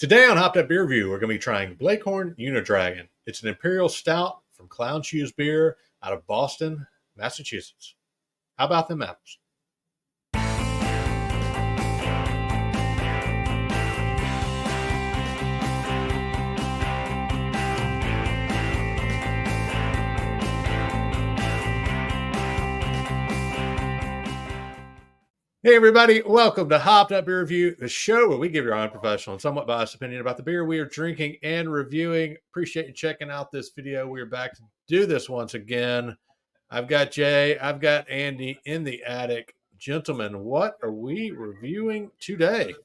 Today on Hopped Up Beer Review, we're going to be trying Blaecorn Unidragon. It's an Imperial Stout from Clown Shoes Beer out of Boston, Massachusetts. How about them apples? Hey everybody, welcome to Hopped Up Beer Review, the show where we give your unprofessional and somewhat biased opinion about the beer we are drinking and reviewing. Appreciate you checking out this video. We're back to do this once again. I've got Jay, I've got Andy in the attic. Gentlemen, what are we reviewing today?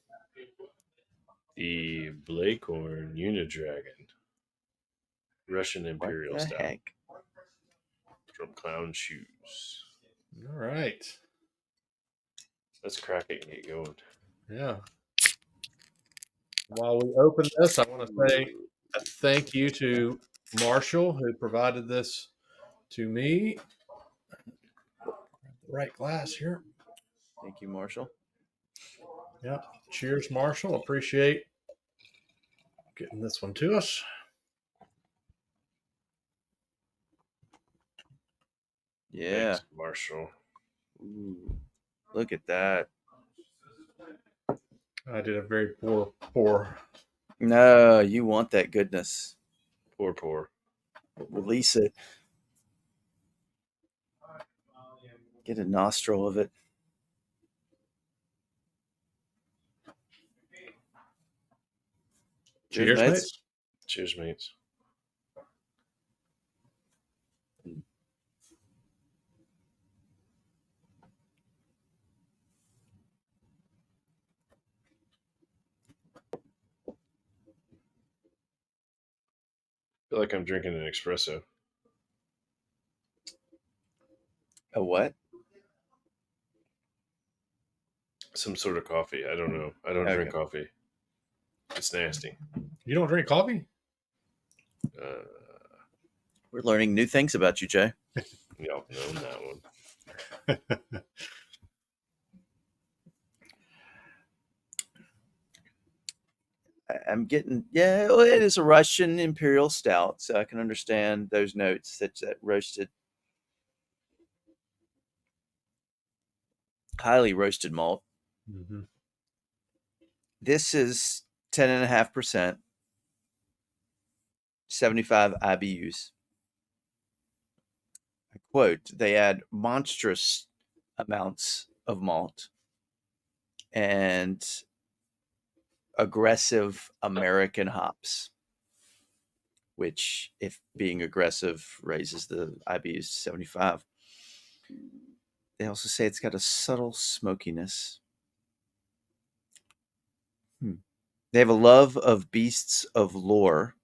The Blaecorn Unidragon Russian Imperial Stout heck? from Clown Shoes. All right. Let's crack it and get going. Yeah. While we open this, I want to say a thank you to Marshall who provided this to me. The right glass here. Thank you, Marshall. Yep. Cheers, Marshall. Appreciate getting this one to us. Yeah. Thanks, Marshall. Ooh, look at that. I did a very poor pour. No, you want that goodness. Pour. Release it. Get a nostril of it. Cheers, mates. Cheers, mates. I feel like I'm drinking an espresso. A what? Some sort of coffee. I don't know. I don't drink coffee. It's nasty. You don't drink coffee? We're learning new things about you, Jay. Y'all know that one. I'm getting, well, it is a Russian Imperial Stout, so I can understand those notes that roasted, highly roasted malt. Mm-hmm. This is 10.5%, 75 IBUs. I quote, they add monstrous amounts of malt and aggressive American hops, which, if being aggressive, raises the IBUs to 75. They also say it's got a subtle smokiness. They have a love of beasts of lore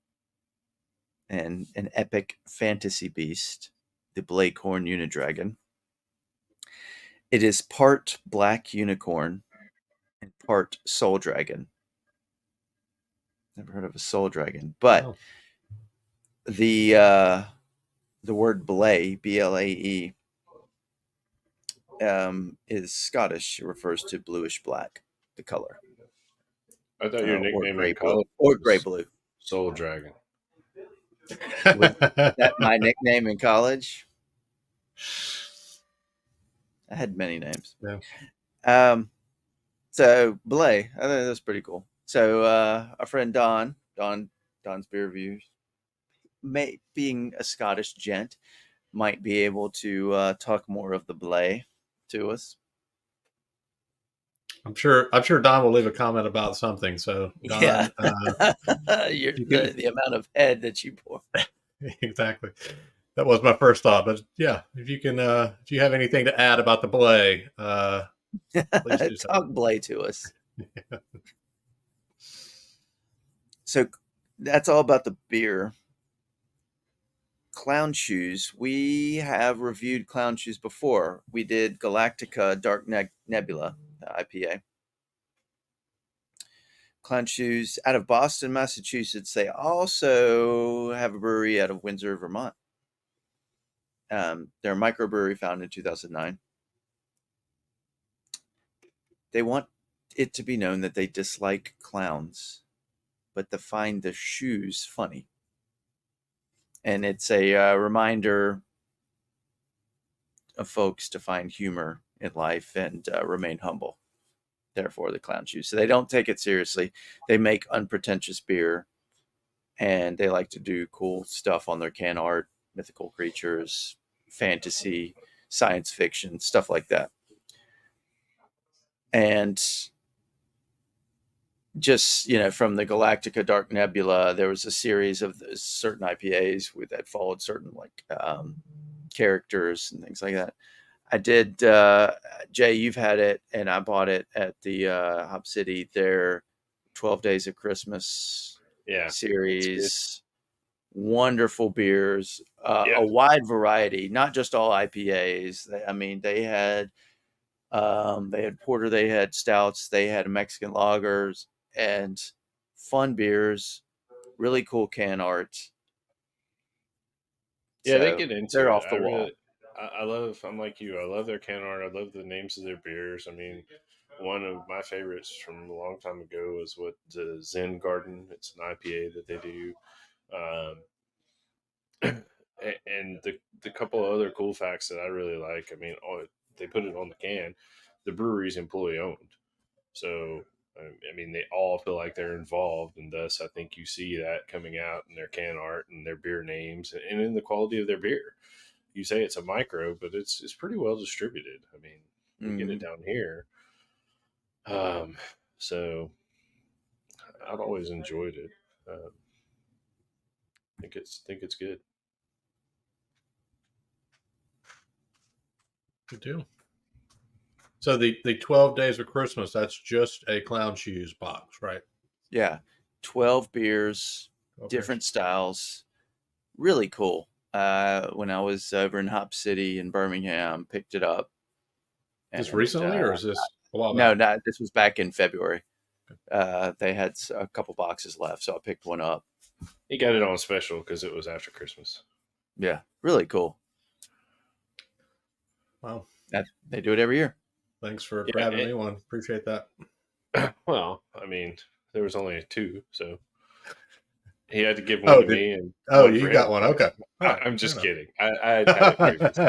and an epic fantasy beast, the Blaecorn Unidragon. It is part black unicorn and part soul dragon. Never heard of a soul dragon, but the word Blae, B-L-A-E, is Scottish. It refers to bluish black, the color. I thought your nickname in college or gray blue. Soul Dragon. Was that my nickname in college? I had many names. Yeah. So Blae, I think that's pretty cool. So our friend Don's beer reviews, being a Scottish gent, might be able to talk more of the Blae to us. I'm sure Don will leave a comment about something. So Don, yeah, the amount of head that you pour. Exactly. That was my first thought, but yeah, if you can, if you have anything to add about the Blae, please do so. Talk Blae to us. Yeah. So that's all about the beer. Clown Shoes. We have reviewed Clown Shoes before. We did Galactica Dark Nebula IPA. Clown Shoes out of Boston, Massachusetts. They also have a brewery out of Windsor, Vermont. They're a microbrewery founded in 2009. They want it to be known that they dislike clowns but to find the shoes funny. And it's a reminder of folks to find humor in life and remain humble. Therefore, the clown shoes. So they don't take it seriously. They make unpretentious beer, and they like to do cool stuff on their can art, mythical creatures, fantasy, science fiction, stuff like that. And just, from the Galactica Dark Nebula, there was a series of certain IPAs that followed certain characters and things like that. I did, Jay, you've had it, and I bought it at the Hop City, their 12 Days of Christmas series. Wonderful beers, a wide variety, not just all IPAs. They had porter, they had stouts, they had Mexican lagers, and fun beers, really cool can art. Yeah, they get into they're it. off the wall. I'm like you. I love their can art. I love the names of their beers. I mean, one of my favorites from a long time ago is the Zen Garden. It's an IPA that they do. And the couple of other cool facts that I really like. I mean, they put it on the can. The brewery's employee owned. So, I mean, they all feel like they're involved, and thus I think you see that coming out in their can art and their beer names and in the quality of their beer. You say it's a micro, but it's pretty well distributed. I mean, we get it down here. So I've always enjoyed it. I think it's good. Good deal. So the 12 Days of Christmas, that's just a Clown Shoes box, right? Yeah. 12 beers, different styles. Really cool. When I was over in Hop City in Birmingham, picked it up. Just recently, or is this a while back? No, this was back in February. They had a couple boxes left, so I picked one up. He got it on special because it was after Christmas. Yeah, really cool. Wow. They do it every year. Thanks for grabbing me one. Appreciate that. Well, I mean, there was only 2, so he had to give one to me. And you got one. Okay. I'm just kidding. I had it previously.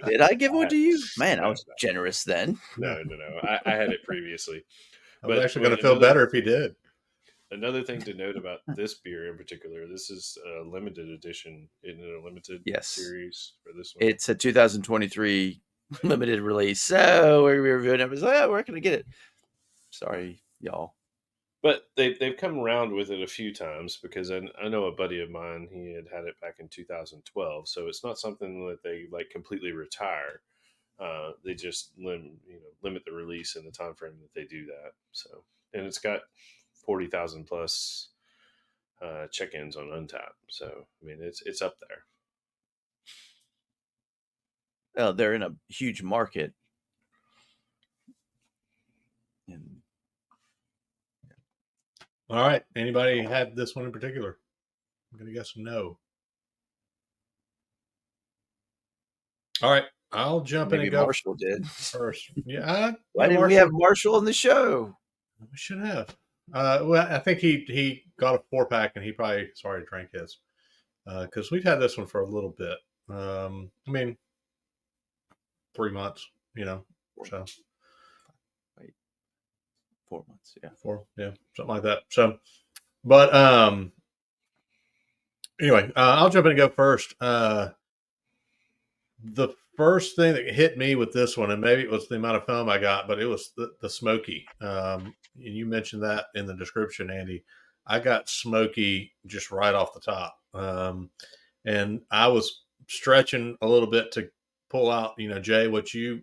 Did I give one to you? Man, I was generous then. No. I had it previously. I was actually going to feel better if he did. Another thing to note about this beer in particular, this is a limited edition. Isn't it a limited series for this one? It's a 2023 limited release. So we were reviewing it. I was like, where can I get it? Sorry, y'all. But they've come around with it a few times because I know a buddy of mine, he had it back in 2012. So it's not something that they completely retire. They just limit the release in the time frame that they do that. So, and it's got 40,000 plus check-ins on Untappd. So, I mean, it's up there. Well, they're in a huge market. All right. Anybody had this one in particular? I'm going to guess no. All right. I'll jump in and go. Marshall did first. Yeah. Why didn't we have Marshall on the show? We should have. Well, I think he got a 4-pack and he probably drank his because we've had this one for a little bit. I mean, 3 months, so. Wait, 4 months, yeah. 4, yeah, something like that. So, but anyway, I'll jump in and go first. The first thing that hit me with this one, and maybe it was the amount of foam I got, but it was the smoky. And you mentioned that in the description, Andy. I got smoky just right off the top. And I was stretching a little bit to pull out, Jay, what you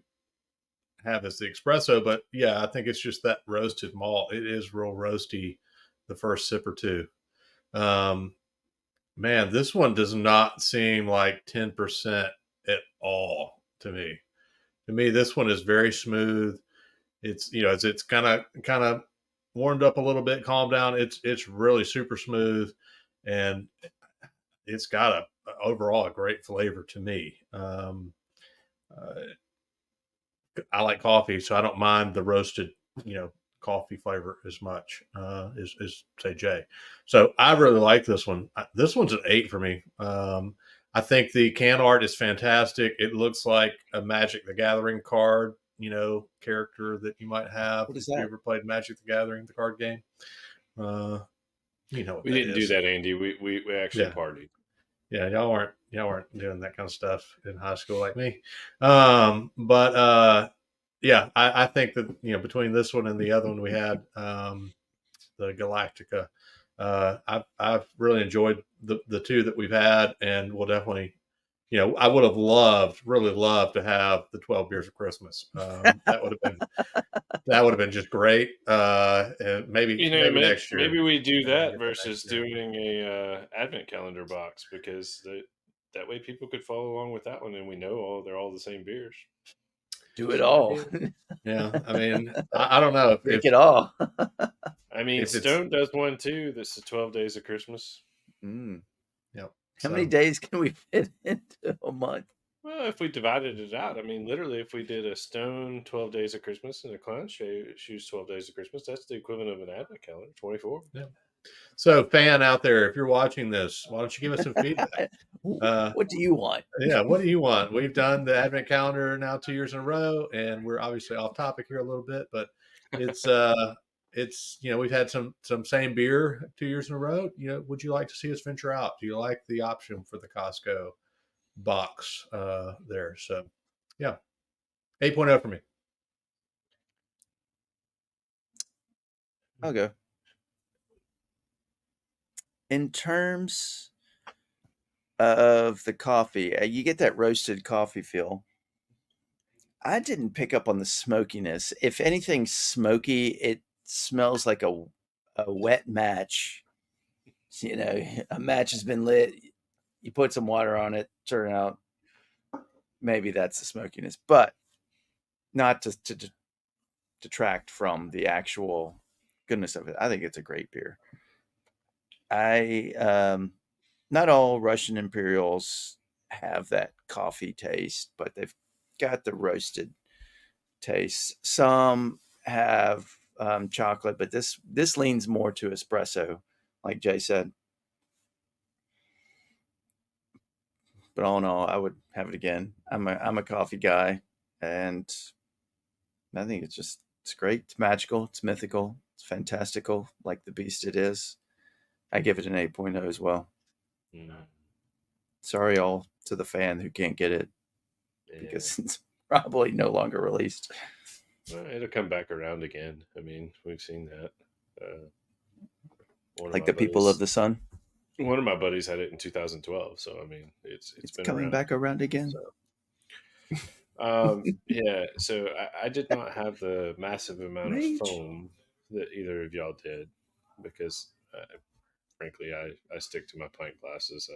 have as the espresso. But yeah, I think it's just that roasted malt. It is real roasty the first sip or two. Man, this one does not seem like 10% at all to me. To me, this one is very smooth. It's it's kind of warmed up a little bit, calmed down. It's really super smooth, and it's got overall a great flavor to me. I like coffee, so I don't mind the roasted, coffee flavor as much as say Jay. So I really like this one. This one's an 8 for me. I think the can art is fantastic. It looks like a Magic the Gathering card, character that you might have. What is If you that? ever played Magic the Gathering, the card game, you know what We that didn't do is. that, Andy. We actually Yeah. partied. Yeah, y'all weren't doing that kind of stuff in high school like me. But yeah, I think that between this one and the other one we had, the Galactica, I've really enjoyed the two that we've had, and we'll definitely, I would have really loved to have the 12 beers of Christmas. That would have been just great. And maybe next year. Maybe we do Maybe we can that get that versus next year. doing a advent calendar box, because that way people could follow along with that one, and we know they're all the same beers. Do it all. Yeah, I mean, I don't know Make it all. I mean, If it's Stone does one too. That's the 12 Days of Christmas. Mm. Yep. How many days can we fit into a month? Well, if we divided it out, I mean, literally, if we did a Stone 12 Days of Christmas and a Clown Shoes 12 Days of Christmas, that's the equivalent of an advent calendar, 24. Yeah. So, fan out there, if you're watching this, why don't you give us some feedback? What do you want? Yeah, what do you want? We've done the advent calendar now 2 years in a row, and we're obviously off topic here a little bit, but it's we've had some same beer 2 years in a row. Would you like to see us venture out? Do you like the option for the Costco box there? So, yeah, 8.0 for me. I'll go. In terms of the coffee, you get that roasted coffee feel. I didn't pick up on the smokiness. If anything smoky, it smells like a wet match. A match has been lit. You put some water on it, turn out. Maybe that's the smokiness, but not to detract from the actual goodness of it. I think it's a great beer. Not all Russian Imperials have that coffee taste, but they've got the roasted taste. Some have chocolate, but this leans more to espresso, like Jay said. But all in all, I would have it again. I'm a coffee guy, and I think it's great. It's magical. It's mythical. It's fantastical, like the beast it is. I give it an 8.0 as well. Sorry all to the fan who can't get it, because it's probably no longer released. Well, it'll come back around again. I mean, we've seen that. Like the people of the sun. One of my buddies had it in 2012, so I mean, it's been coming back around again. So. Yeah. So I did not have the massive amount of foam that either of y'all did, because frankly, I stick to my pint glasses.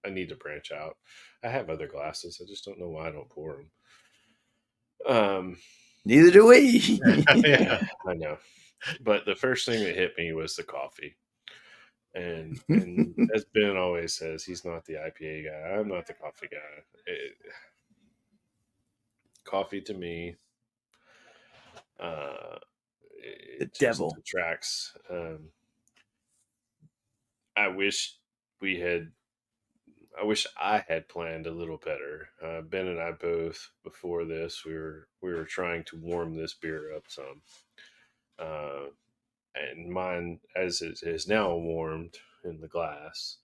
I need to branch out. I have other glasses. I just don't know why I don't pour them. Neither do we. Yeah, I know. But the first thing that hit me was the coffee. And as Ben always says, he's not the IPA guy. I'm not the coffee guy. Coffee to me, the devil detracts. I wish I had planned a little better. Ben and I both, before this, we were trying to warm this beer up some. And mine, as it is now warmed in the glass,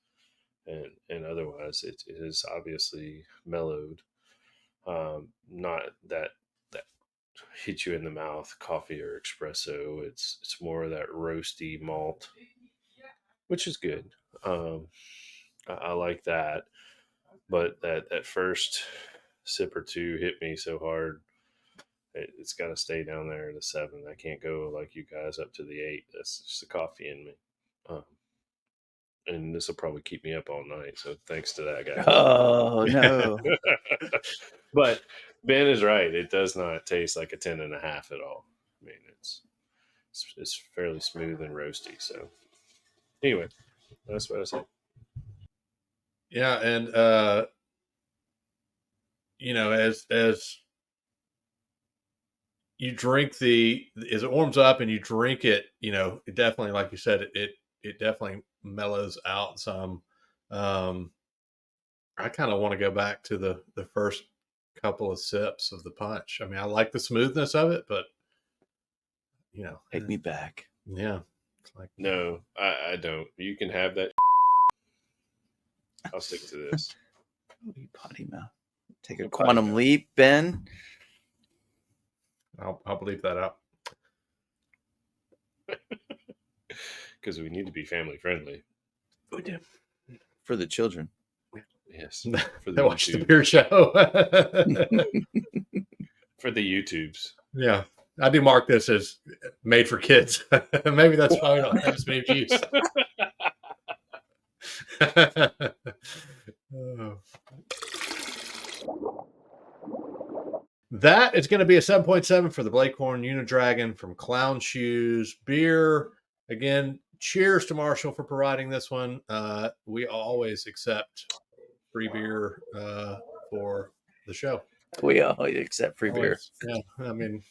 and otherwise it is obviously mellowed. Not that hit you in the mouth coffee or espresso. It's more of that roasty malt, which is good. I like that, but that first sip or two hit me so hard. It's got to stay down there at a 7. I can't go like you guys up to the 8. That's just the coffee in me. And this will probably keep me up all night. So thanks to that guy. Oh, no. But Ben is right. It does not taste like a 10.5 at all. I mean, it's fairly smooth and roasty. So anyway, that's what I say. Yeah, and as you drink as it warms up and you drink it, it definitely, like you said, it definitely mellows out some. I kind of want to go back to the first couple of sips of the punch. I mean, I like the smoothness of it, but Take me back. yeah, it's like No, I don't. You can have that. I'll stick to this. Oh, you potty mouth. Take a Well, potty quantum mouth. leap, Ben. I'll believe that out. Because we need to be family friendly. We do. For the children. Yes. For They the watch the YouTube. beer show. For the YouTubes. Yeah, I do mark this as made for kids. Maybe that's why we don't have as many views. Oh. That is going to be a 7.7 for the Blaecorn Unidragon from Clown Shoes Beer. Again, cheers to Marshall for providing this one. We always accept free beer for the show. We always accept free beer. Yeah, I mean,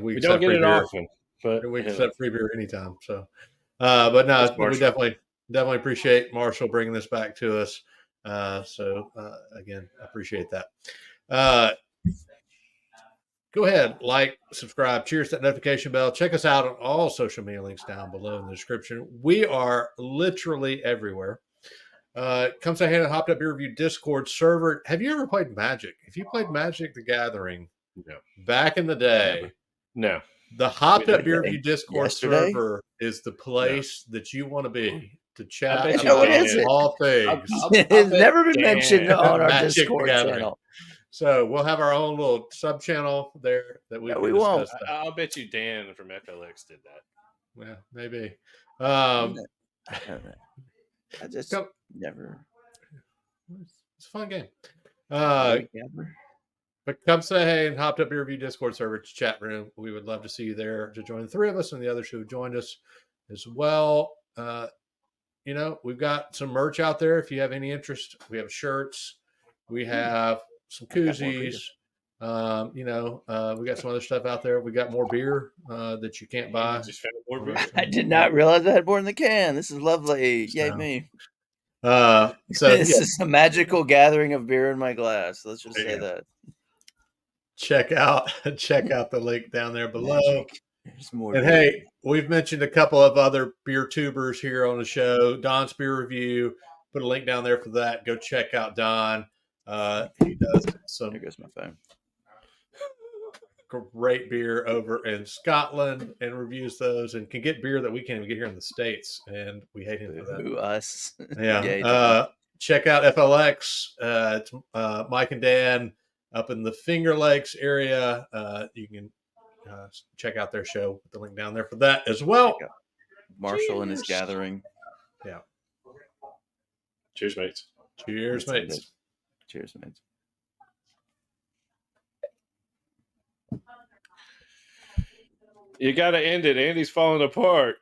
we don't accept get free it beer. often, but We accept free beer anytime. So, but no, Thanks, we Marshall. definitely appreciate Marshall bringing this back to us. Again, I appreciate that. Go ahead, like, subscribe, cheers to that notification bell. Check us out on all social media links down below in the description. We are literally everywhere. Come say hey to Hopped Up Beer Review Discord server. Have you ever played Magic? If you played Magic the Gathering No. back in the day, No. the Hopped Up Beer Okay. Review Discord Yesterday? server is the place that you want to be to chat bet you about Dan- What is it? all things. It's never been Dan. mentioned on our Magic the Discord Gathering. channel. So we'll have our own little sub channel there that we No, can we discuss won't. that. I'll bet you Dan from FLX did that. Yeah, maybe. I don't know. I just Come- never. It's a fun game. Gabber. But come say hey and Hopped Up Beer Review Discord server chat room. We would love to see you there to join the three of us and the others who have joined us as well. We've got some merch out there if you have any interest. We have shirts. We have some koozies. We got some other stuff out there. We got more beer that you can't buy. Just found more beer. I did not realize I had more in the can. This is lovely. Yay, So, me. So This is a magical gathering of beer in my glass. Let's just There say you go. that. check out the link down there below. Magic. There's more And beer. hey, we've mentioned a couple of other beer tubers here on the show. Don's Beer Review. Put a link down there for that. Go check out Don. He does some There goes my phone. great beer over in Scotland and reviews those and can get beer that we can't even get here in the States. And we hate him for that. Who us? Yeah. Yay, Don. Check out FLX. It's Mike and Dan up in the Finger Lakes area. You can check out their show. Put the link down there for that as well. Check out Marshall and his Cheers. gathering. Yeah. Cheers, mates. Cheers, That's mates. it. Cheers, mates. You got to end it. Andy's falling apart.